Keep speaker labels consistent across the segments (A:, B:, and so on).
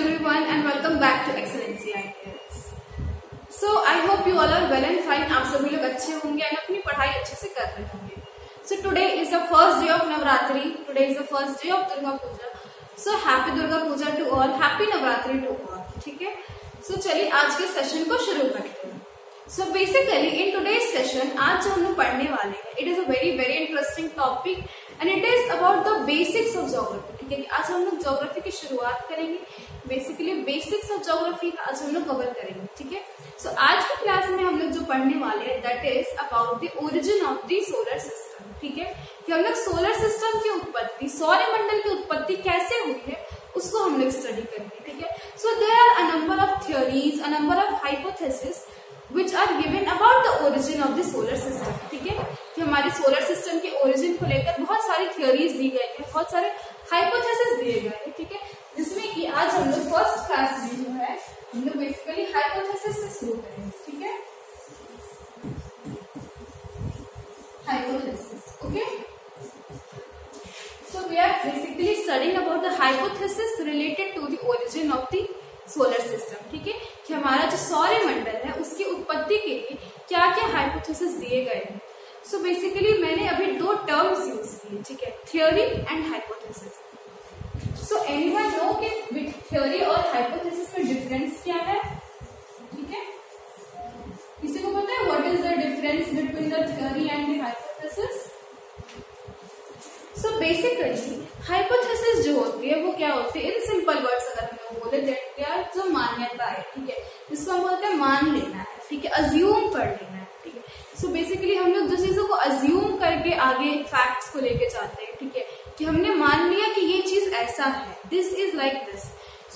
A: everyone and welcome back to Excellency Ideas. So I hope you all are well and fine. आप सभी लोग अच्छे होंगे और अपनी पढ़ाई अच्छे से कर रहे होंगे. So today is the first day of Navratri. Today is the first day of Durga Puja. So happy Durga Puja to all. Happy Navratri to all. ठीक है? So चलिए आज के सेशन को शुरू करते हैं. So basically in today's session आज जो हम लोग पढ़ने वाले हैं, it is a very interesting topic and it is about the basics of geography. ठीक है? आज हम लोग ज्योग्राफी की शुरुआत करेंगे. बेसिकली बेसिक्स ऑफ ज्योग्राफी का आज हम लोग कवर करेंगे. ठीक है? सो आज की क्लास में हम लोग जो पढ़ने वाले हैं that is about the origin of the solar system. ठीक है? कि हम लोग सोलर सिस्टम की उत्पत्ति, सौरमंडल की उत्पत्ति कैसे हुई है उसको हम लोग स्टडी करेंगे. ठीक है? So there are a number of theories, a number of hypothesis which are given about the origin of the solar system. ठीक है? कि हमारे सोलर सिस्टम के ओरिजिन को लेकर बहुत सारी थियोरीज दी गई है, बहुत सारे हाइपोथेसिस दिए गए हैं. ठीक है? जिसमें कि आज हम लोग फर्स्ट क्लास में जो है हम लोग बेसिकली हाइपोथेसिस से शुरू करेंगे. ठीक है? Hypothesis. Okay, so we are basically studying about the hypothesis related to the origin of the solar system. ठीक है? कि हमारा जो सौरमंडल है उसकी उत्पत्ति के लिए क्या क्या हाइपोथेसिस दिए गए हैं. सो बेसिकली मैंने अभी दो टर्म्स यूज किए. ठीक है? Theory and hypothesis. So anyone know कि थ्योरी और हाइपोथेसिस में डिफरेंस क्या है? ठीक है? किसी को पता है what is the difference between the theory and the hypothesis? So basically hypothesis जो होती है वो क्या होती है, इन सिंपल वर्ड्स अगर हम लोग बोले दैट जो मान्यता है. ठीक है? जिसको हम बोलते हैं मान लेना है. ठीक है? अज्यूम कर लेना है. ठीक है? सो बेसिकली हम लोग जो चीजों को अज्यूम करके आगे फैक्ट्स को लेके जाते हैं. ठीक है? कि हमने मान लिया कि ये चीज ऐसा है, this is like this.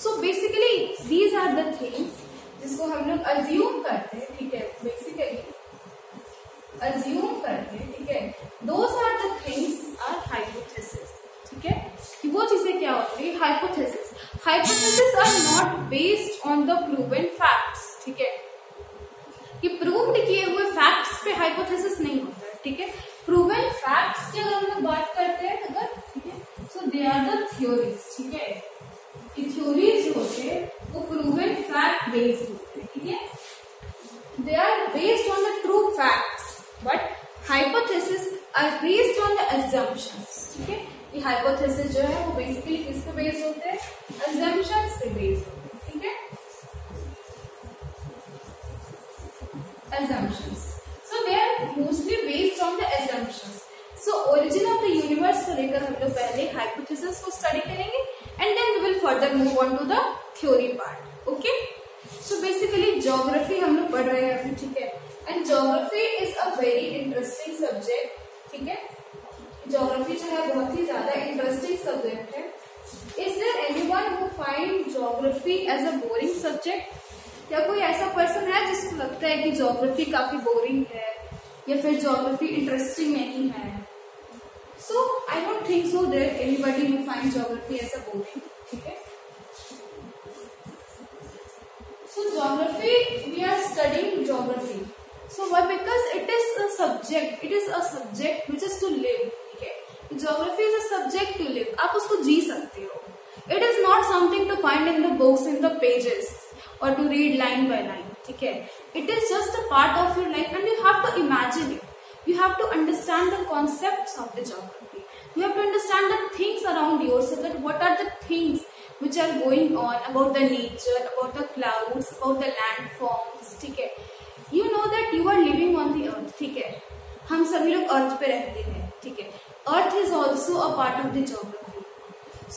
A: So basically these are the things जिसको हम लोग अज्यूम करते हैं. ठीक है? बेसिकली अज्यूम करते हैं. ठीक है? Those are the things are hypothesis. ठीक है? कि वो चीजें क्या होती है, hypothesis. Hypothesis are not based on the proven facts. ठीक है? कि प्रूव्ड किए हुए फैक्ट्स पे हाइपोथेसिस नहीं होता है. ठीक है? प्रूवन फैक्ट्स की अगर हम लोग बात करते हैं अगर, ठीक है, सो दे आर द थ्योरीज. ठीक है? कि थ्योरीज जो होते हैं वो प्रूवन फैक्ट बेस्ड होते हैं. ठीक है? They are based on the true facts but hypothesis are based on the assumptions. ठीक है? कि हाइपोथेसिस जो है वो बेसिकली किस पे बेस्ड होते हैं, assumptions पे बेस्ड होते हैं. ठीक है? assumptions. So they are mostly based on the assumptions. So origin of the universe को लेकर हम लोग पहले हाइपोथेसिस को स्टडी करेंगे and then we will further move on to the theory part. Okay? So basically geography हम लोग पढ़ रहे हैं अभी. ठीक है? And geography is a very interesting subject. ठीक है? ज्योग्राफी जो है बहुत ही ज्यादा इंटरेस्टिंग सब्जेक्ट है. Is there anyone who find geography as a boring subject? क्या कोई ऐसा पर्सन है जिसको लगता है कि ज्योग्राफी काफी बोरिंग है या फिर ज्योग्राफी इंटरेस्टिंग नहीं है? So I don't think so there anybody who find geography as a boring. ठीक है? So geography, we are studying geography. So why? Because it is a subject. It is a subject which is to live. ठीक है? Geography is a subject to live. आप उसको जी सकते हो. It is not something to find in the books, in the pages, or to read line by line. ठीक है? It is just a part of your life, and you have to imagine it. You have to understand the concepts of the geography. You have to understand the things around yourself. That what are the things which are going on about the nature, about the clouds, about the landforms. ठीक है? You know that you are living on the earth. ठीक है? हम सभी लोग अर्थ पे रहते हैं. ठीक है? Earth is also a part of the geography.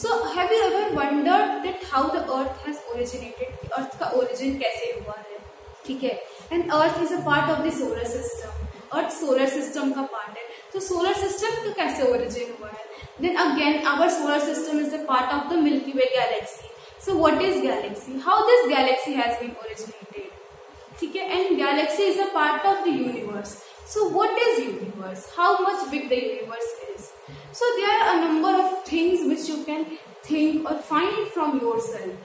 A: So have you ever wondered that how the earth has originated? Earth का ओरिजिन कैसे हुआ है? ठीक है? And earth is a part of the solar system. Earth solar system का part है. तो solar system का कैसे ओरिजिन हुआ है? Then again our solar system is a part of the milky way galaxy. So what is Galaxy? How this galaxy has been originated? ठीक है? And galaxy is a part of the universe. So what is universe? How much big the universe is? So there are a number of things which you can think और find from yourself.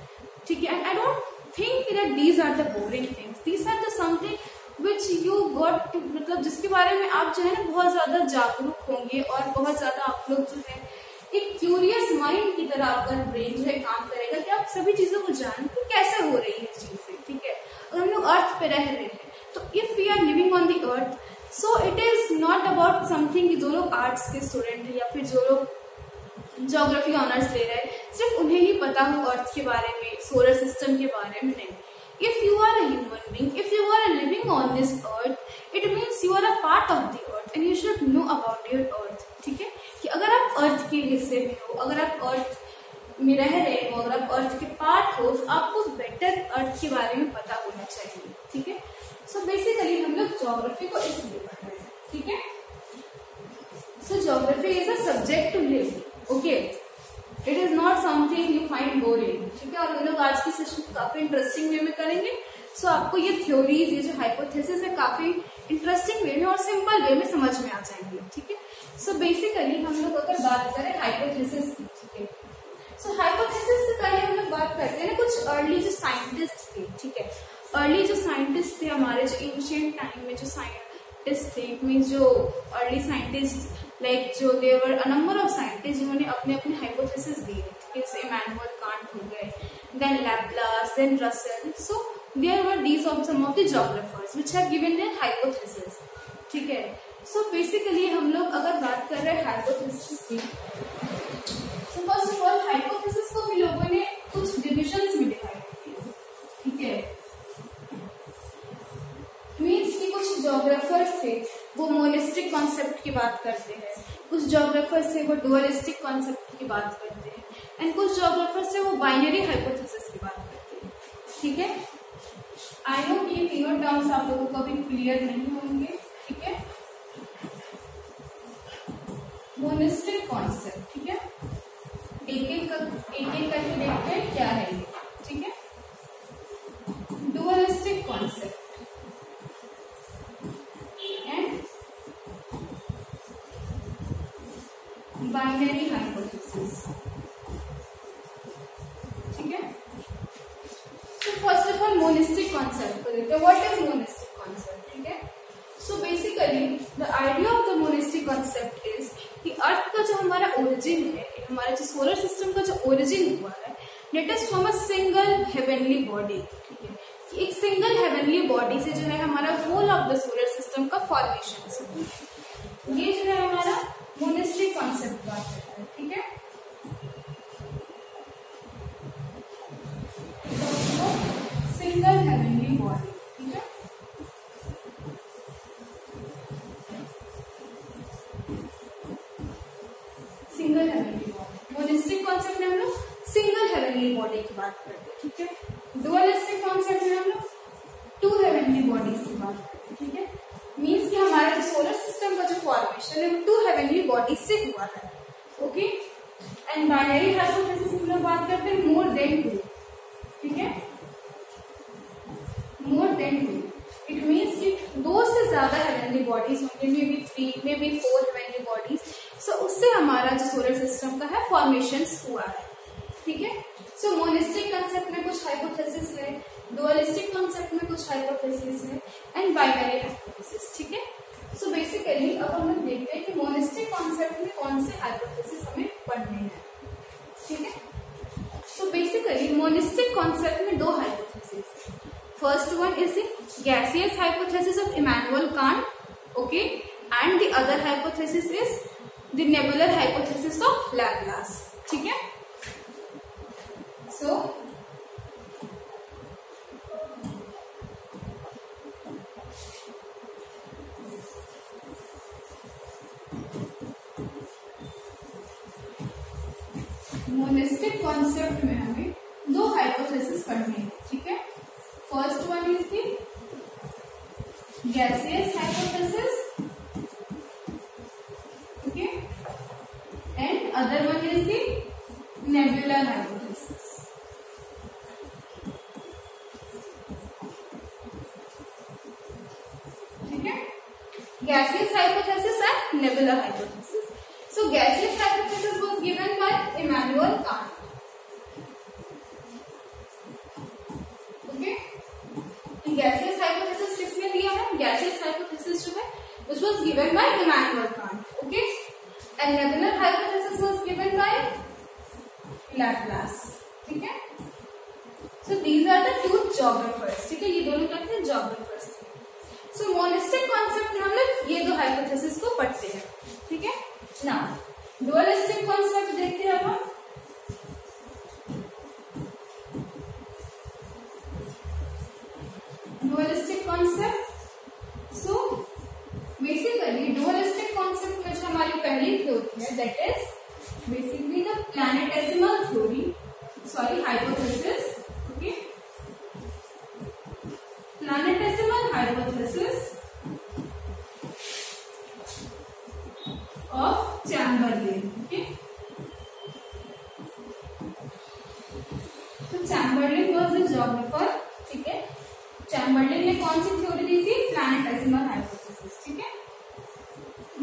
A: ठीक है? And I don't think that these are the boring things. These are the something which you got, मतलब जिसके बारे में आप जो है ना बहुत ज्यादा जागरूक होंगे और बहुत ज्यादा आप लोग जो है एक क्यूरियस माइंड की तरह आपका ब्रेन जो है काम करेगा कि आप सभी चीजों को जान कि कैसे हो रही है चीजें, ठीक है। अगर हम लोग अर्थ पे रह रहे हैं तो if we are living on the earth, so it is not about something, जो लोग आर्ट्स के स्टूडेंट है या फिर जो लोग ज्योग्राफी ऑनर्स ले रहे हैं सिर्फ उन्हें ही पता हो अर्थ के बारे में, सोलर सिस्टम के बारे में, नहीं। If you are a human being, if you are living on this earth, it means you are a part of the earth and you should know about your earth, ठीक है। कि अगर आप अर्थ के हिस्से में हो, अगर आप अर्थ में रह रहे हो, अगर आप अर्थ के पार्ट हो, तो आपको बेटर अर्थ के बारे में पता होना चाहिए, ठीक है। सो बेसिकली हम लोग ज्योग्राफी को इसलिए पढ़ रहे हैं, ठीक है। So geography is a subject to live, okay, it is not something you find boring, ठीक है। और हम लोग आज की सेशन काफी इंटरेस्टिंग वे में करेंगे। सो आपको ये थ्योरीज, ये जो हाइपोथेसिस है काफी इंटरेस्टिंग वे में और सिंपल वे में समझ में आ जाएंगे, ठीक है। सो बेसिकली हम लोग अगर बात करें हाइपोथेसिस की, ठीक है। सो हाइपोथेसिस से पहले हम लोग बात करते हैं कुछ अर्ली जो साइंटिस्ट थे, ठीक है। अर्ली जो साइंटिस्ट थे हमारे, जो एंशिएंट टाइम में जो साइंटिस्ट थे, मीन्स जो अर्ली साइंटिस्ट लाइक जो there were a number of scientist जिन्होंने अपने अपने हाइपोथेसिस दिए, जैसे इमैनुअल कांट हो गए, then Laplace, then Russell. So there were these of some of the geographers which have given their hypothesis, ठीक है। सो बेसिकली हम लोग अगर बात कर रहे हैं हाइपोथेसिस की, तो फर्स्ट ऑफ ऑल हाइपोथेसिस को भी लोगों ने कुछ डिविजन्स में डिवाइड किया, ठीक है। मीन्स कि कुछ ज्योग्राफर्स थे वो मोनिस्टिक कॉन्सेप्ट की बात करते हैं, कुछ ज्योग्राफर्स थे वो डुअलिस्टिक कॉन्सेप्ट की बात करते हैं, एंड कुछ ज्योग्राफर्स थे वो बाइनरी हाइपोथेसिस की बात करते हैं, ठीक है। आई नो कि ये तीनों टर्म्स आप लोगों को अभी क्लियर नहीं होंगे, ठीक है। मोनिस्टिक कॉन्सेप्ट, ठीक है, एक एक करके देखते हैं क्या है ये, ठीक है। डुअलिस्टिक कॉन्सेप्ट बाइनरी हाइपोथेसिस, ठीक है। तो first of all monistic concept को देखते हैं, व्हाट इज मोनिस्टिक कॉन्सेप्ट, ठीक है। So basically the idea of the monistic concept is कि अर्थ का जो हमारा ओरिजिन है, हमारा जो सोलर सिस्टम का जो ओरिजिन हुआ है, it is from a single heavenly body, ठीक है। एक सिंगल हेवनली बॉडी से जो है हमारा whole of the solar system का फॉर्मेशन, ये जो है हमारा मोनिस्टिक कॉन्सेप्ट बात करता है, ठीक है। सिंगल हेवनली बॉडी, ठीक है। Single heavenly body, monistic concept में हम लोग सिंगल हेवनली बॉडी की बात करते हैं, ठीक है। डुअलिस्टिक कॉन्सेप्ट में हम लोग टू हेवनली बॉडीज की बात करते हैं, ठीक है। मीन्स कि हमारा जो सोलर सिस्टम का जो फॉर्मेशन है वो टू हेवनली बॉडी से हुआ है, ओके। एंड बाइनरी हाइपोथेसिस हम लोग बात करते हैं मोर देन टू, ठीक है, more than two. It means कि दो से ज्यादा हेवनली बॉडीज होंगे, may be 3, may be 4 heavenly bodies. So उससे हमारा जो सोलर सिस्टम का है फॉर्मेशन हुआ है, ठीक है। सो मोनिस्टिक कंसेप्ट में कुछ हाइपोथेसिस है, डुअलिस्टिक कॉन्सेप्ट में कुछ हाइपोथेसिस है, एंड बाइनरी हाइपोथेसिस, ठीक है। सो बेसिकली अब हम लोग देखते हैं कि मोनिस्टिक कॉन्सेप्ट में कौन से हाइपोथेसिस हमें पढ़ने हैं, ठीक है। सो बेसिकली मोनिस्टिक कॉन्सेप्ट में दो hypothesis, first one is the gaseous hypothesis of Immanuel Kant, okay, and the other hypothesis is the nebular hypothesis of Laplace, ठीक है। सो मोनिस्टिक कॉन्सेप्ट में हमें दो हाइपोथेसिस पढ़ने हैं, ठीक है। First one is the gaseous hypothesis, okay, and other one is the nebular hypothesis, ठीक है। Gaseous hypothesis and nebular hypothesis. So gaseous hypothesis was given by Immanuel Kant. Okay? Gaseous hypothesis किसने दिया है? Gaseous hypothesis जो है, which was given by Immanuel Kant. Okay? And nebular hypothesis was given by Laplace, ठीक है। So these are the two geographers, ठीक है, ये दोनों क्या थे, जोग्राफर्स थे। सो मोनिस्टिक कॉन्सेप्ट में हम लोग ये दो हाइपोथेसिस को पढ़ते हैं, ठीक है ना। डुअलिस्टिक कॉन्सेप्ट देखते हैं अब हम। Dualistic concept, so basically dualistic concept में जो हमारी पहली थ्योरी है that is basically the planetesimal theory, sorry hypothesis, okay, planetesimal hypothesis of Chamberlin, okay. तो चैम्बरलेन वाज द ज्योग्राफर, ठीक है। चैम्बरलेन ने कौन सी थ्योरी दी थी, प्लैनेटेसिमल हाइपोथेसिस, ठीक है।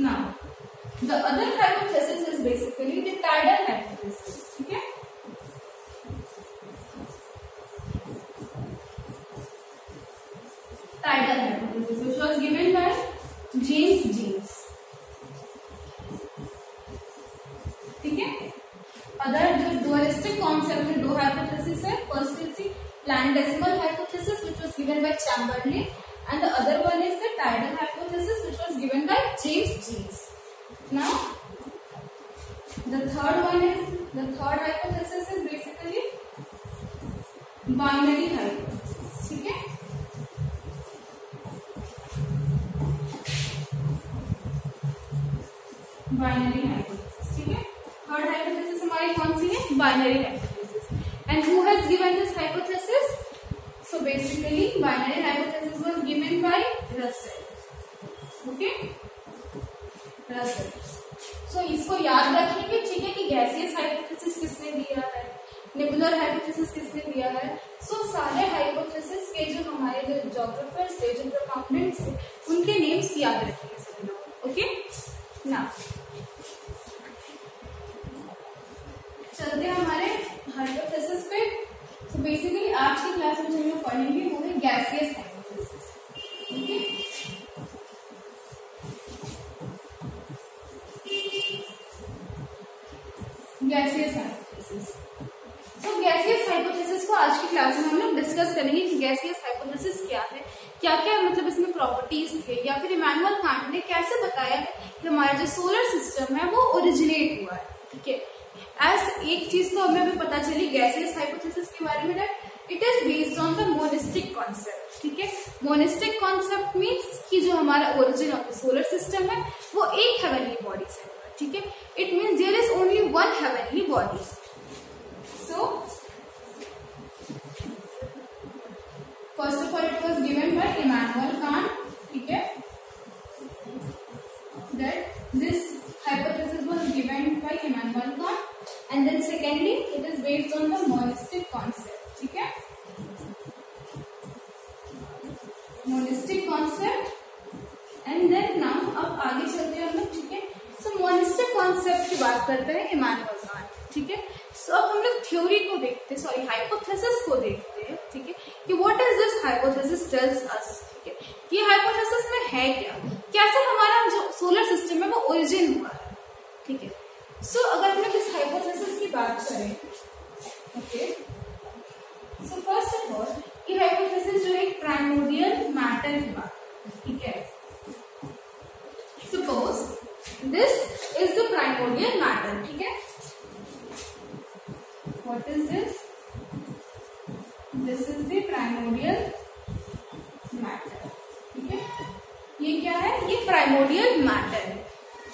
A: Now the other hypothesis is basically the tidal hypothesis, ठीक है। Tidal hypothesis which was given by James Jeans, ठीक है। अदर जो डुअलिस्टिक कॉन्सेप्ट में दो हाइपोथेसिस है, first is the planetesimal hypothesis which was given by Chamberlain and the other one is the tidal hypothesis which was given by James Jeans. Now the third hypothesis is basically binary hypothesis, ठीक है। Binary hypothesis, ठीक है। Third hypothesis हमारी कौन सी है, binary hypothesis. And who has given this hypothesis, so basically binary hypothesis was given by Russell, okay, Russell. So इसको याद रखेंगे, ठीक है, कि गैसियस हाइपोथेसिस किसने दिया है, नेबुलर हाइपोथेसिस किसने दिया है। सो सारे हाइपोथेसिस के जो हमारे जो ज्योग्राफर्स थे, जो प्रोपोनेंट्स थे, उनके नेम्स याद रखेंगे सभी लोग, ओके ना। चलते हैं हमारे हाइपोथेसिस पे। तो बेसिकली आज की क्लास में जो हम लोग पढ़ेंगे वो है gaseous hypothesis, okay. Gaseous hypothesis, तो गैसियस हाइपोथेसिस को आज की क्लास में हम लोग डिस्कस करेंगे कि गैसियस हाइपोथेसिस क्या है, क्या क्या मतलब इसमें प्रॉपर्टीज थे, या फिर इमैनुअल कांट ने कैसे बताया है कि हमारा जो सोलर सिस्टम है वो ओरिजिनेट हुआ है, ठीक है। एज एक चीज तो हमें भी पता चली गैसियस हाइपोथेसिस के बारे में, it is based on the monistic concept, ठीक है। मोनिस्टिक कॉन्सेप्ट मीन्स कि जो हमारा origin of the solar system है वो एक हेवनली बॉडी से है, ठीक है। It means there is only one heavenly body. So first of all it was given by Immanuel Kant, ठीक है, that this hypothesis was given by Immanuel Kant, and then secondly it is based on the monistic concept, ठीक है, monistic concept, and then now अब आगे चलते हैं हम लोग, ठीक है। सो monistic concept की बात करते हैं इमैनुअल कांट, ठीक है। सो अब हम लोग थ्योरी को देखते हैं, सॉरी हाइपोथेसिस को देखते हैं, ठीक है, कि what is this hypothesis tells us, ठीक है, ये हाइपोथेसिस में है क्या, कैसे हमारा जो सोलर सिस्टम है वो ओरिजिन हुआ है, ठीक है। सो अगर हम लोग इस हाइपोथेसिस की बात करें, okay, so first of all ये हाइपोथेसिस जो है प्राइमोर्डियल मैटर की बात, ठीक है। Suppose this is the primordial matter, ठीक है। What is this, this is the primordial matter, ठीक है। ये क्या है, ये प्राइमोर्डियल मैटर है,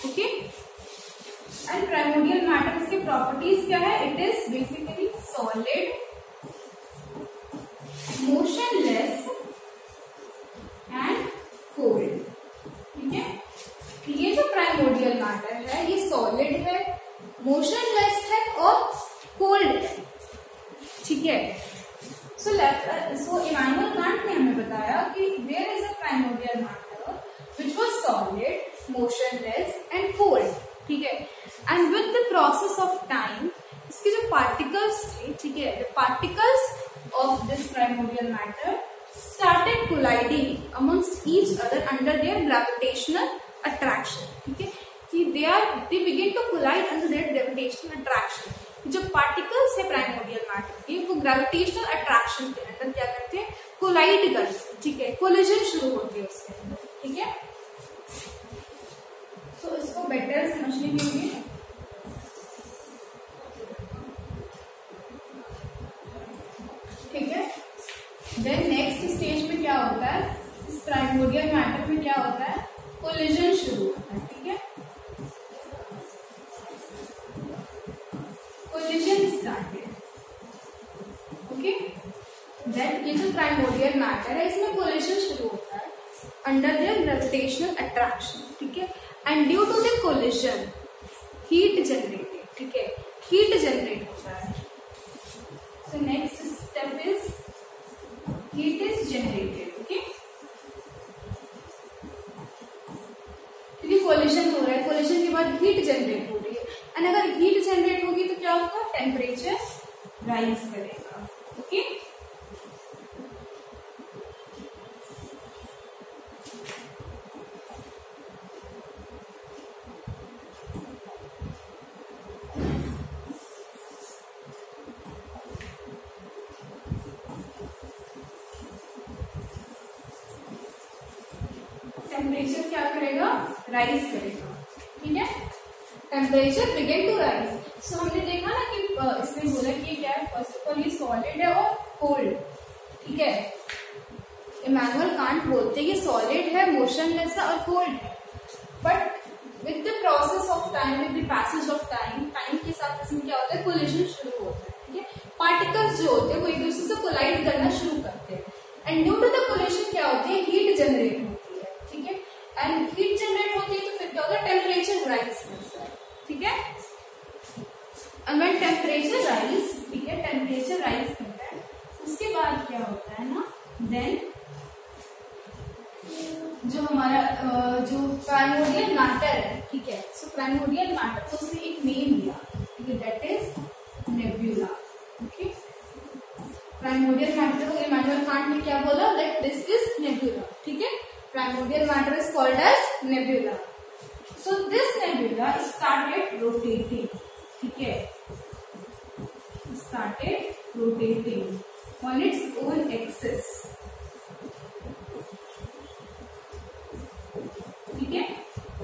A: ओके। एंड प्राइमोर्डियल मैटर की प्रॉपर्टीज क्या है, it is basically solid, motionless and cold, ठीक है। ये जो प्राइमोर्डियल मैटर है ये सॉलिड है, मोशनलेस है और कोल्ड है, ठीक है। सो इमैनुअल कांट ने हमें बताया कि there is a primordial matter which was solid, motionless and cold, ठीक है। And with the process of time, इसके जो particles थे, ठीक है, the particles of this primordial matter started colliding amongst each other under their gravitational attraction, ठीक है, कि they begin to collide under their gravitational attraction, जो पार्टिकल्स है प्राइमोर्डियल मैटर के वो ग्रेविटेशनल अट्रैक्शन के अंदर क्या करते हैं, कोलाइड करते हैं, ठीक है, कोलिजन शुरू होती है उसके अंदर, ठीक है। तो इसको बेटर समझने के लिए ठीक है, देन नेक्स्ट स्टेज में क्या होता है, इस प्राइमोर्डियल मैटर में क्या होता है, कोलिजन शुरू होता है, ठीक है, कोलिजन स्टार्टेड, ओके। देन ये जो प्राइमोर्डियल मैटर है इसमें कोलिजन शुरू होता है अंडर द ग्रेविटेशनल अट्रैक्शन, ठीक है, and due to the collision heat generated, ठीक है, हीट जनरेट होता है। So next step is heat is generated, okay, क्योंकि कोलिजन हो रहा है, कोलिजन के बाद हीट जनरेट हो रही है, एंड अगर हीट जनरेट होगी तो क्या होगा, टेम्परेचर राइज करेगा, ओके। टेम्परेचर क्या करेगा, राइज करेगा, ठीक है, टेम्परेचर बिगिन टू राइज। सो हमने देखा ना कि इसमें बोला कि क्या है, फर्स्ट ऑफ ऑल ये सॉलिड है और कोल्ड, ठीक है। इमैनुअल कांट बोलते हैं कि सॉलिड है, मोशनलेस है और कोल्ड है, but with the process of time, with the passage of time, time के साथ इसमें क्या होता है, कोलिजन शुरू होता है, ठीक है। पार्टिकल्स जो होते हैं वो एक दूसरे से कोलाइड करना शुरू करते हैं, and due to the collision क्या होती है, हीट जनरेट होती है, ठीक है, एंड हीट जनरेट होती है तो फिर क्या होता है, टेम्परेचर राइज करता है, ठीक है। एंड व्हेन टेम्परेचर राइज, ठीक है, टेम्परेचर राइज करता है, उसके बाद क्या होता है ना, देन जो हमारा जो प्राइमोर्डियल मैटर है, ठीक है, सो प्राइमोर्डियल मैटर को उसने एक नेम दिया, ठीक है, that is nebula, okay. Primordial matter को इमैनुअल कांट ने क्या बोला, दैट दिस इज नेब्यूला, ठीक है, primordial matter is called as nebula. So this nebula started rotating, ठीक है, started rotating on its own axis, ठीक है।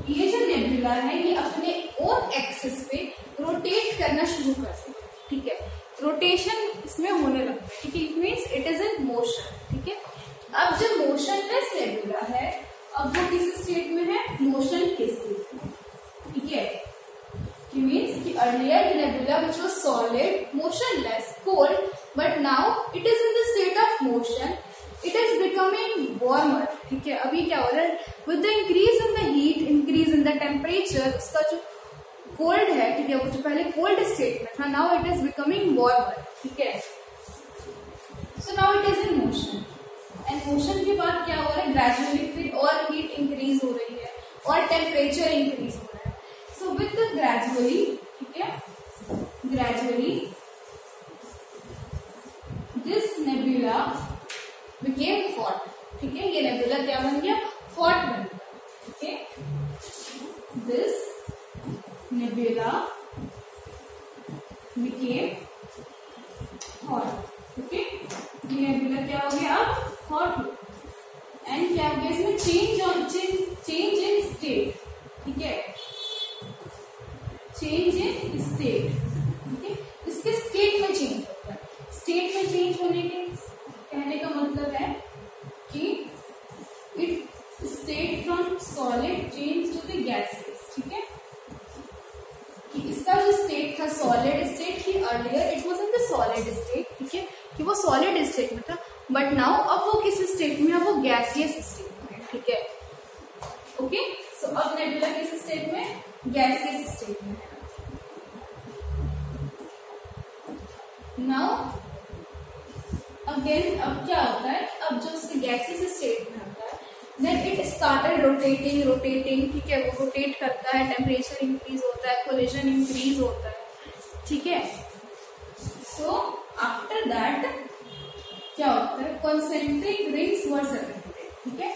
A: ये जो नेबुला है ये अपने ओन एक्सिस पे रोटेट करना शुरू कर सकते हैं, ठीक है, रोटेशन इसमें होने लगता है, ठीक है, it means it is in motion, ठीक है। अब जो मोशनलेस नेबुला है, अब वो किस स्टेट में है, मोशन के स्टेट में, ठीक है, इट मीन्स कि earlier nebula which was solid, motionless, cold, but now it is in the state of motion, it is becoming warmer, ठीक है। अभी क्या हो रहा है, with the increase in the heat, increase in the temperature, उसका जो कोल्ड है, ठीक है, वो जो पहले कोल्ड स्टेट में था, now it is becoming warmer, ठीक है। So now it is in motion, and motion के बाद क्या हो रहा है, ग्रेजुअली फिर और हीट इंक्रीज हो रही है और टेम्परेचर इंक्रीज हो रहा है। सो विद द ग्रेजुअली, ठीक है, gradually this nebula became hot, ठीक है, ये नेबुला क्या बन गया, हॉट बन गया, ठीक है। दिस नेबुला बिकेम हॉट, ठीक है, ये नेबुला क्या हो गया, अब हॉट हो, एंड क्या हो गया, इसमें चेंज इन स्टेट, ठीक है, चेंज इन स्टेट, ठीक है, इसके स्टेट में चेंज होता है। स्टेट में चेंज होने के कहने का मतलब है कि it state from solid change to the gases, ठीक है, कि इसका जो स्टेट था सॉलिड स्टेट की, earlier it was in the solid state, ठीक है, कि वो सॉलिड स्टेट में था, बट नाउ अब वो किस स्टेट में है, वो गैसियस स्टेट में, ठीक है, ओके। सो अब नेबुला किस स्टेट में, गैसियस स्टेट में है। नाउ अगेन अब क्या होता है, अब जो उसके गैसियस स्टेट में होता है, देन इट स्टार्टेड रोटेटिंग, ठीक है, वो रोटेट करता है, टेम्परेचर इंक्रीज होता है, कोलिजन इंक्रीज होता है, ठीक है। सो आफ्टर दैट क्या होता है, कॉन्सेंट्रिक रिंग्स वर सेपरेटेड, ठीक है,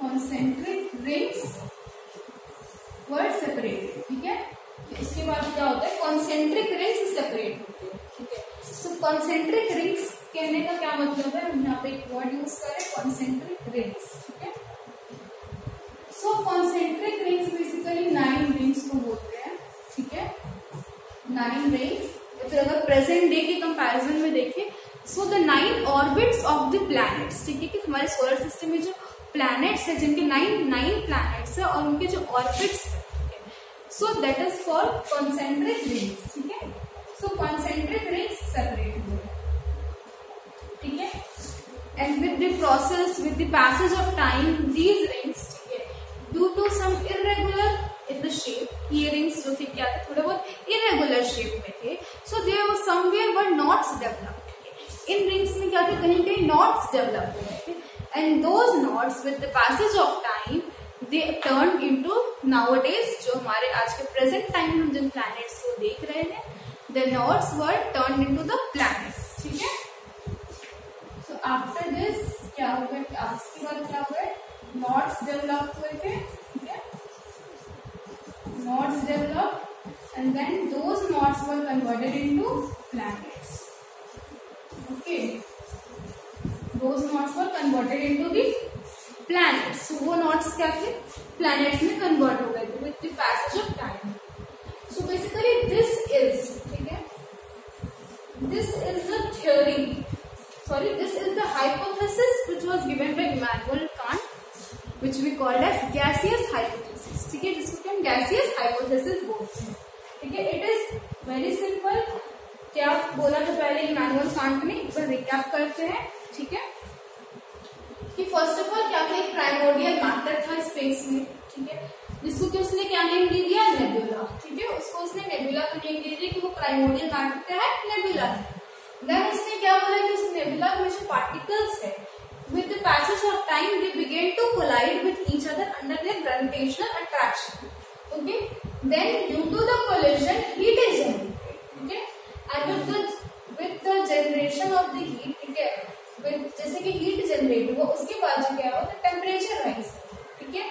A: कॉन्सेंट्रिक रिंग्स वर सेपरेटेड, ठीक है। इसके बाद क्या होता है, कॉन्सेंट्रिक रिंग्स सेपरेट होते हैं, ठीक है। सो कॉन्सेंट्रिक रिंग्स कहने का क्या मतलब है, हम यहाँ पे एक वर्ड यूज करें कॉन्सेंट्रिक रिंग्स, ठीक है। सो कॉन्सेंट्रिक रिंग्स बेसिकली 9 रिंग्स को बोलते हैं, ठीक है। 9 रिंग्स, फिर अगर प्रेजेंट डे के कंपैरिजन में देखें, so the 9 orbits of the planets, ठीक है, कि हमारे सोलर सिस्टम में जो प्लैनेट्स है जिनके 9 प्लैनेट्स है और उनके जो ऑर्बिट्स है, so that is for concentric rings, ठीक है। सो कॉन्सेंट्रिक रिंग्स सेपरेट हुए, ठीक है। And with the process, with the passage of time, these rings, ठीक है, due to some irregular in the shape, ये रिंग्स जो थे क्या थे, थोड़े बहुत इरेगुलर शेप में थे। So there was somewhere were knots developed, इन रिंग्स में क्या थे, कहीं कहीं नॉट्स डेवलप हुए थे। And those knots with the passage of time they turn into nowadays, जो हमारे आज के प्रेजेंट टाइम में हम जिन प्लैनेट्स को देख रहे हैं, the knots were turn into the planets, ठीक है। सो आफ्टर दिस क्या हुआ, इसके बाद क्या हुआ, नॉट्स डेवलप हुए थे, ठीक है। Knots develop and then those knots were converted into planets, okay. Those knots were converted into the planets, वो नॉट्स क्या थे, प्लैनेट्स में कन्वर्ट हो गए थे with the passage of time. So basically this is, ठीक है, this is the theory, sorry this is the hypothesis which was given by Immanuel Kant, which we called as gaseous hypothesis, ठीक है, जिसको हम gaseous hypothesis बोलते हैं, ठीक है। It is very simple. क्या बोला था पहले इमैनुअल कांट ने, एक बार रिकैप करते हैं, ठीक है, कि फर्स्ट ऑफ ऑल क्या था, एक प्राइमोर्डियल मैटर था स्पेस में, ठीक है, जिसको कि उसने क्या नेम दे दिया, नेबुला, ठीक है। उसको उसने नेबुला का नेम दे दिया कि वो प्राइमोर्डियल मैटर क्या है, नेबुला है। देन उसने क्या बोला कि उस नेबुला में जो पार्टिकल्स है, with the passage of time they began to collide with each other under their gravitational attraction, okay, then due to the collision heat is generated, okay, and with the generation of the heat, ठीक है, with जैसे कि heat generate हुआ, उसके बाद जो क्या होता है, टेम्परेचर राइज, ठीक है,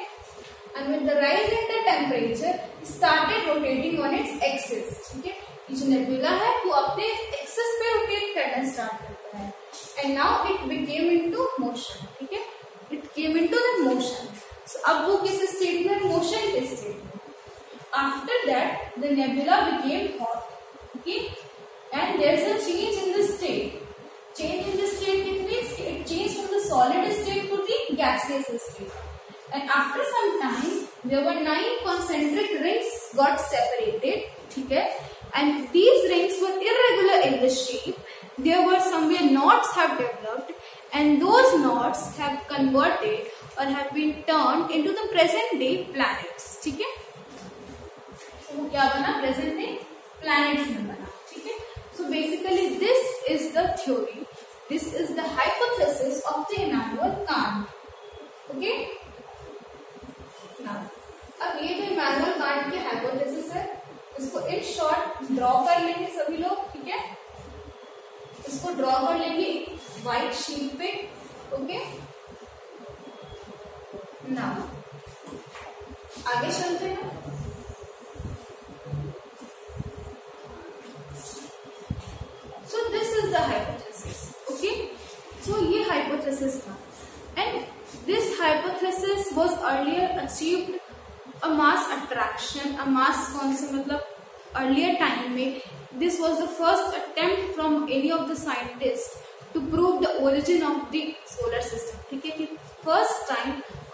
A: and with the rise in the temperature started rotating on its axis, ठीक है। ये जो नेबुला है वो अपने एक्सिस पे रोटेट करना स्टार्ट करता है, and now it became into motion, ठीक है, it came into the motion। so अब वो किस स्टेट में, मोशन के स्टेट में। after that the nebula became hot, okay, and there's a change in the state, change in the state means it changed from the solid state to the gaseous state, and after some time there were 9 concentric rings got separated, ठीक है, and these rings were irregular in the shape, there were somewhere knots have developed, and those knots have converted or have been turned into the present day planets, ठीक है। तो वो क्या बना, present day planets में बना, ठीक है। सो basically this is the theory, this is the hypothesis of the Immanuel Kant, okay. अब ये जो इमैनुअल कांट की हाइपोथेसिस है, इसको इन शॉर्ट ड्रॉ कर लेंगे सभी लोग, ठीक है। इसको ड्रॉ कर लेंगे व्हाइट शीट पे, ओके। नाउ आगे चलते हैं। So this is the hypothesis, okay. So ये हाइपोथेसिस था, and this hypothesis was earlier achieved a mass attraction, a mass कौन से, मतलब अर्लियर टाइम में this was the first attempt from any of the scientists to prove the origin of the solar system, ठीक है, कि first time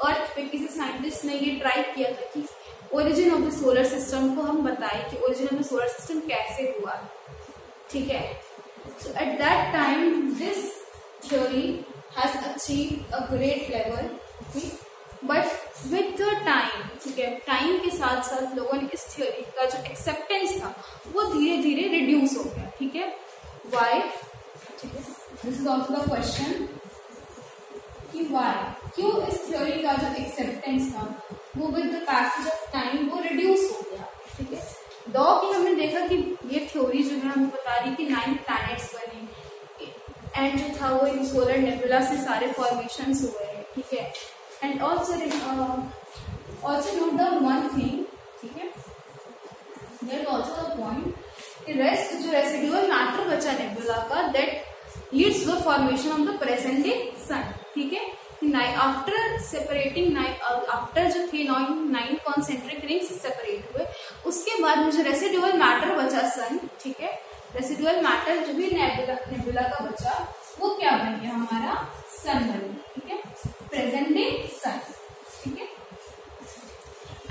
A: अर्थ पे किसी scientist ने ये ट्राई किया था कि origin of the solar system को हम बताएं कि origin of the solar system कैसे हुआ, ठीक है। So at that time this theory has achieved a great level, but with the time, ठीक है, टाइम के साथ साथ लोगों ने इस थ्योरी का जो एक्सेप्टेंस था वो धीरे धीरे रिड्यूस हो गया, ठीक है। वाई, ठीक है, this is also the question कि वाई, क्यों इस थ्योरी का जो एक्सेप्टेंस था वो with the passage of time वो रिड्यूस हो गया, ठीक है। दो कि हमने देखा कि ये थ्योरी जो है हमें बता रही थी 9 प्लैनेट्स बने, एंड जो था वो इन सोलर नेबुला से सारे फॉर्मेशंस हुए हैं, ठीक है। And also note down one thing, ठीक है, there's also a point rest जो रेसिडुअल मैटर बचा नेबुला का that leads to the formation of the present day sun. ठीक है, आफ्टर सेपरेटिंग आफ्टर जो थे 9 कॉन्सेंट्रिक रिंग्स सेपरेट हुए, उसके बाद मुझे रेसिडुअल मैटर बचा सन। ठीक है, रेसिडुअल मैटर जो भी नेबुला का बचा वो क्या बन गया, हमारा सन बन गया। ठीक है, प्रेजेंट डे सन। ठीक है,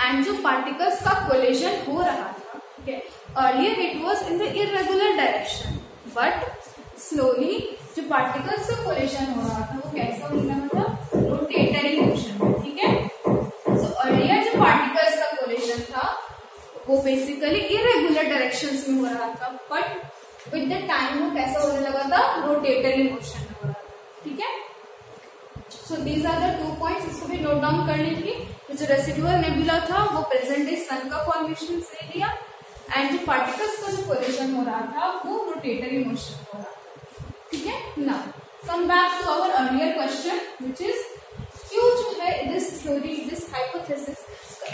A: एंड जो पार्टिकल्स का कोलिजन हो रहा था, ठीक है, earlier it was in the irregular direction, but slowly जो पार्टिकल्स का कोलिजन हो रहा था वो कैसा हो रहा था, रोटेटरी मोशन में। ठीक है, सो अर्लियर जो पार्टिकल्स का कोलिजन था वो बेसिकली इरेगुलर डायरेक्शंस में हो रहा था, बट विद द टाइम वो कैसा होने लगा था, रोटेटरी मोशन में हो रहा था। ठीक है, so these are the 2 points, इसको भी नोट डाउन कर लीजिए। जो रेसिडुअल नेबुला था वो प्रेजेंट डे सन का फॉर्मेशन ले लिया, एंड जो पार्टिकल्स का जो कोलिजन हो रहा था वो रोटेटरी मोशन हो रहा था। ठीक है, now come back to our earlier question which is क्यों जो है this theory, this hypothesis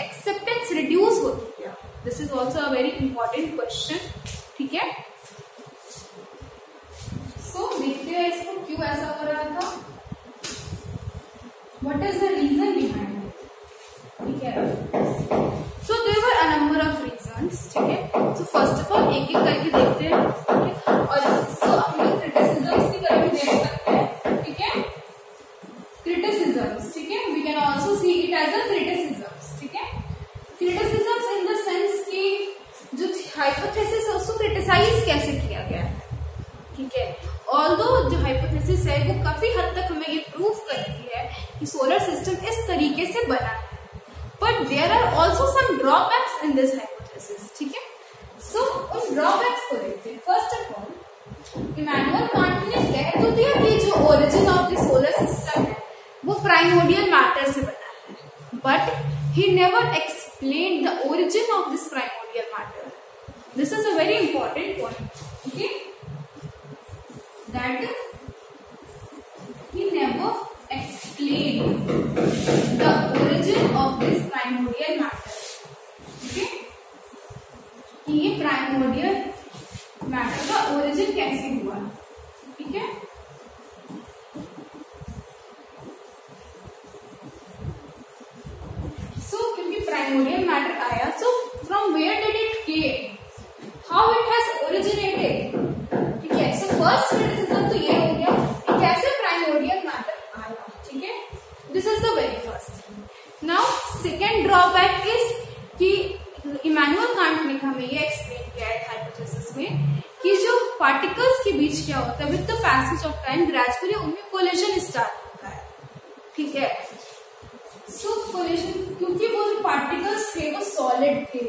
A: acceptance reduce होती है। This is also a very important question. ठीक है, सो देखते हैं इसको क्यों ऐसा हो रहा था, what is the reason behind it. ठीक है, so there were a number of reasons. ठीक है, सो फर्स्ट ऑफ ऑल एक एक करके देखते हैं। ठीक है, और इसको हम लोग क्रिटिसिज्म्स की तरफ भी देख सकते हैं। ठीक है, क्रिटिसिज्म्स। ठीक है, we can also see it as a criticisms. ठीक है, क्रिटिसिज्म्स इन द सेंस कि जो हाइपोथेसिस है उसको क्रिटिसाइज कैसे किया गया है। ठीक है, ऑल्दो जो हाइपोथेसिस है वो काफी हद तक हमें ये प्रूव करती है कि सोलर सिस्टम इस तरीके से बना है, but there are also some drawbacks in this hypothesis. ठीक है, सो उन ड्रॉबैक्स को देखते हैं। First of all Immanuel Kant ने कह तो दिया कि जो origin of the solar system है वो प्राइमोर्डियल मैटर से बना है, but he never explained the origin of this primordial matter. This is a very important point. Okay, that he never explained the origin of this primordial matter. Okay, कि ये primordial matter का origin कैसे हुआ। ठीक है, primordial matter आया, so from where did it came, how it has originated। ठीक है, so first criticism तो ये हो गया कि कैसे प्राइमोर्डियल मैटर आया। ठीक है, this is the very first। now second drawback is कि इमैनुअल कांट ने हमें ये एक्सप्लेन किया है हाइपोथेसिस में कि जो पार्टिकल्स के बीच क्या होता है, with the passage of time gradually उनमें कोलिजन स्टार्ट होता है। ठीक है, सो कोलिजन क्योंकि वो जो पार्टिकल्स थे वो सॉलिड थे,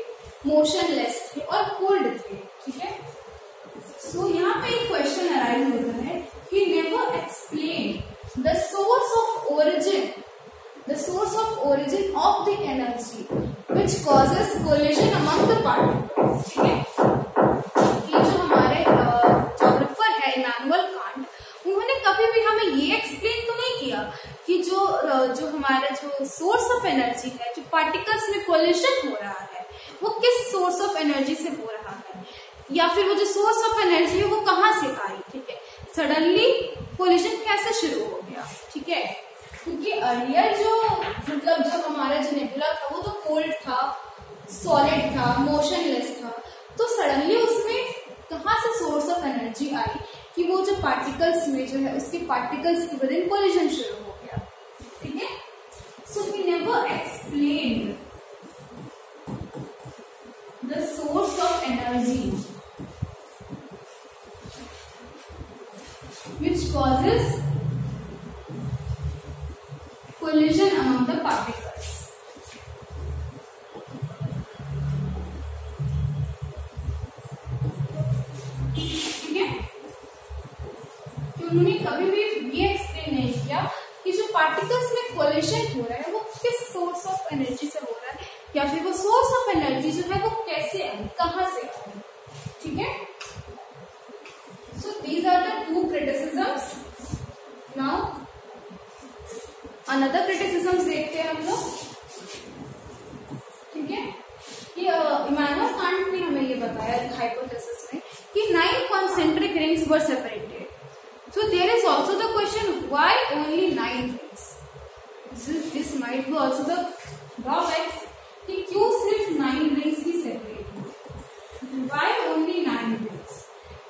A: मोशनलेस थे और कोल्ड थे। ठीक है, सो यहाँ पे एक क्वेश्चन अराइज होता है कि never explain the source of origin of the energy which causes collision among the particles. ठीक है, कि जो हमारे ज्योग्राफर है इमैनुअल कांट, उन्होंने कभी भी हमें ये एक्सप्लेन तो नहीं किया कि जो हमारा जो सोर्स ऑफ एनर्जी है, जो पार्टिकल्स में कोलिजन हो रहा है वो किस सोर्स ऑफ एनर्जी से हो रहा है, या फिर वो जो सोर्स ऑफ एनर्जी है वो कहाँ से आई। ठीक है, सडनली कोलिजन कैसे शुरू हो गया। ठीक है, क्योंकि अर्लियर जो हमारा जो नेबुला था वो तो कोल्ड था, सॉलिड था, मोशनलेस था, तो सडनली उसमें कहाँ से सोर्स ऑफ एनर्जी आई कि वो जो पार्टिकल्स में जो है उसके पार्टिकल्स की वजह कोलिजन शुरू हो गया। ठीक है, so he never explained the source of energy which causes collision among the particles। ठीक है, तो उन्होंने कभी भी ये एक्सप्लेन नहीं किया कि जो पार्टिकल्स में कोलिजन हो रहा है वो किस सोर्स ऑफ एनर्जी से हो रहा है, या फिर वो सोर्स ऑफ एनर्जी जो है वो कैसे आई, कहां से आई। ठीक है, so these are the two criticisms। now another criticisms देखते हैं हम लोग। ठीक है, कि इमैनुअल कांट ने हमें ये बताया हाइपोथेसिस में concentric rings were separated. So there is also the question, why only 9 rings? This might be also the drawbacks कि क्यों सिर्फ 9 rings he separate? Why only 9 rings?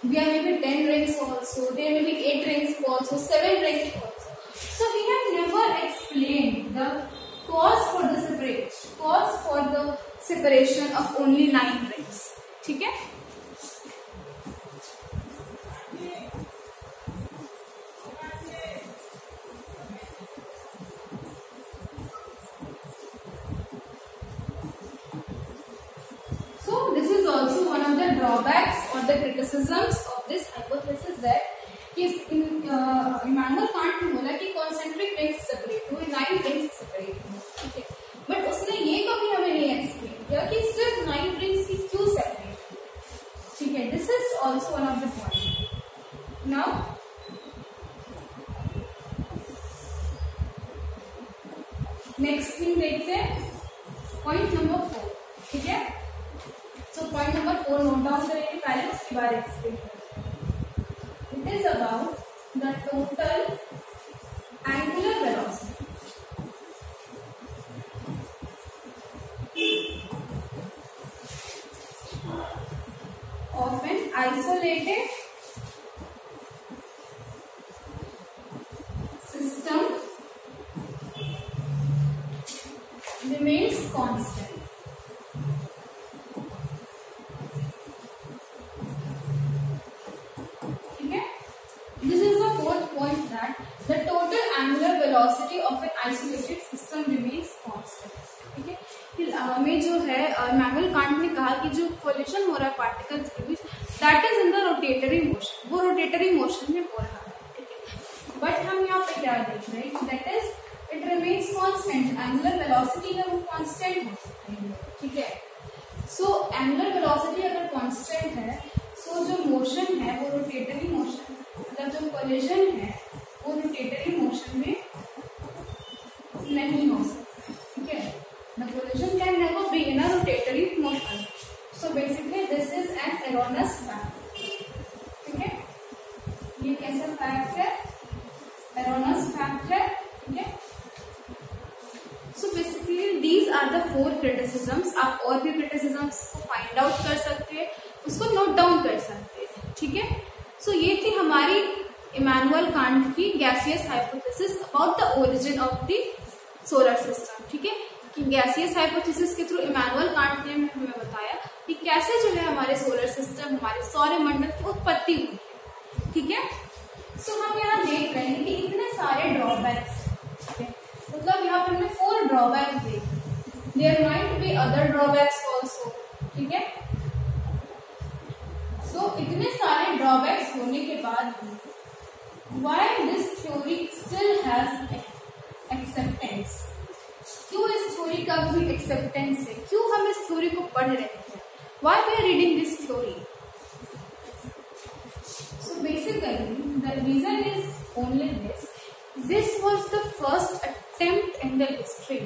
A: There may be 10 rings also, there may be 8 rings also, 7 rings also. So we have never explained the cause for the separation of only 9 rings. ठीक है? So this is also one of the drawbacks or the criticisms of this hypothesis that Emmanuel Kant ने बोला कि concentric rings separate हुए, 9 rings separate हुए, ठीक है, but उसने ये कभी हमें नहीं एक्सप्लेन किया कि सिर्फ 9 रिंग्स ही क्यों सेपरेट हुए, ठीक है. This is also one of the point. Now next thing देखते हैं, पॉइंट नंबर 4. ठीक है, तो पॉइंट नंबर 4 नोट डाउन करेंगे, पहले उसके बाद एक्सप्लेन करेंगे. It is about the total angular velocity. Of an isolated system remains constant. The total angular velocity of an isolated system remains constant. ठीक है, में जो है इमैनुअल कांट ने कहा कि जो कोलिशन हो रहा है पार्टिकल्स के बीच, that is in the rotatory motion, वो रोटेटरी मोशन में हो रहा है. ठीक है, बट हम यहाँ पे क्या देख रहे हैं, that is it remains constant. Angular velocity है वो कांस्टेंट हो सकती है. ठीक है, सो एंगुलर वेलोसिटी अगर कांस्टेंट है, सो जो मोशन है वो रोटेटरी मोशन, मतलब जो कोलिशन है वो रोटेटरी मोशन में नहीं हो सकता. ठीक है, the collision can never be in a rotatory motion. So basically this is an erroneous fact. ठीक है, ये कैसा फैक्ट है, erroneous fact है. ठीक है, so basically these are the 4 criticisms. आप और भी criticisms को फाइंड आउट कर सकते हैं, उसको नोट डाउन कर सकते हैं. ठीक है, so ये थी हमारी इमैनुअल कांट की gaseous hypothesis about the origin of the solar system. ठीक है, कि गैसियस हाइपोथेसिस के थ्रू इमैनुअल कांट ने हमें बताया कि कैसे जो है हमारे सोलर सिस्टम, हमारे सौरमंडल की उत्पत्ति हुई है. ठीक है, सो हम यहाँ देख रहे हैं कि इतने सारे ड्रॉबैक्स, मतलब यहाँ पर हमने 4 ड्रॉबैक्स देखे. There might be other drawbacks also. ठीक है, सो इतने सारे ड्रॉबैक्स होने के बाद why this theory still has acceptance? क्यों इस थ्योरी का भी एक्सेप्टेंस है, क्यों हम इस थ्योरी को पढ़ रहे हैं, why we are reading this theory? So basically the reason is only this was the first attempt in the history.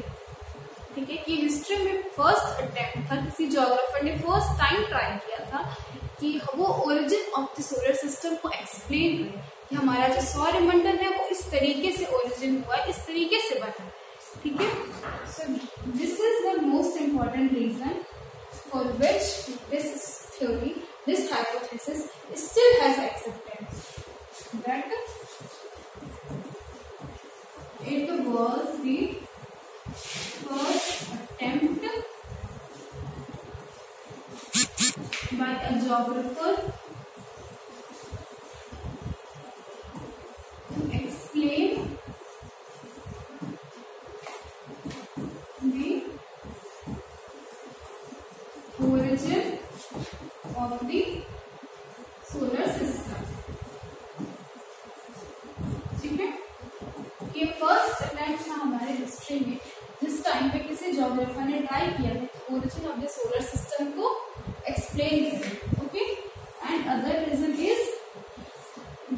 A: ठीक है, कि हिस्ट्री में फर्स्ट अटेम्प्ट था, किसी ज्योग्राफर ने फर्स्ट टाइम ट्राई किया था कि वो origin of the solar system को एक्सप्लेन करे कि हमारा जो सौरमंडल है वो इस तरीके से ओरिजिन हुआ, इस तरीके से बना. ठीक है, so this is the most important reason for which this theory, this hypothesis still has acceptance, that it was the first attempt by a geographer to explain the origin of the solar system. ठीक है, ये first attempt था हमारे history में जिस time पे किसी geographer ने ट्राई किया है origin of the solar system को एक्सप्लेन करें. Okay, and other reason is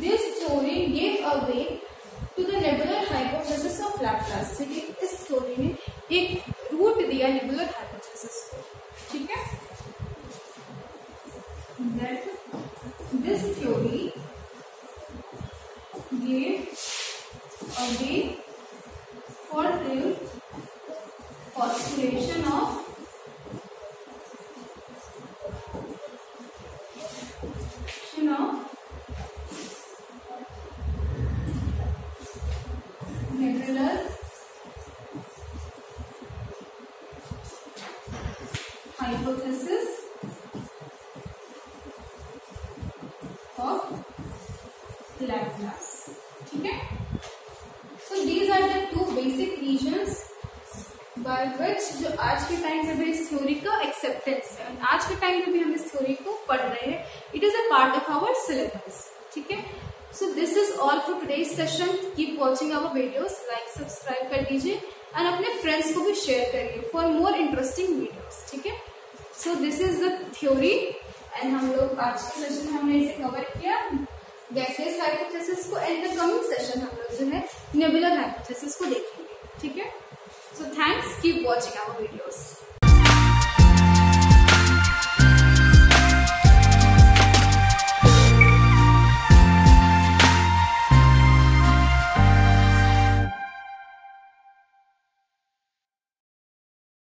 A: this theory give a way to the nebular hypothesis of Laplace. ठीक है, इस थ्योरी ने एक रूट दिया नेबुलर हाइपोथेसिस को. ठीक है, that this theory gave a way for the postulation of nebular hypothesis of Laplace. ठीक है? So these are the two basic reasons by which जो आज के टाइम पे भी इस थ्योरी का एक्सेप्टेंस है, आज के टाइम पे भी हम इस थ्योरी को पढ़ रहे हैं. It is a part of our syllabus. ठीक है? So this is all for today's session. Keep watching our videos, like, subscribe कर दीजिए और अपने फ्रेंड्स को भी शेयर करिए for more interesting videos. ठीक है? So this is the theory and हम लोग आज के सेशन में हमने इसे कवर किया गैसियस हाइपोथेसिस को. एंड द कमिंग सेशन हम लोग जो है नेबुलर हाइपोथेसिस को देखेंगे. ठीक है? So thanks. Keep watching our videos.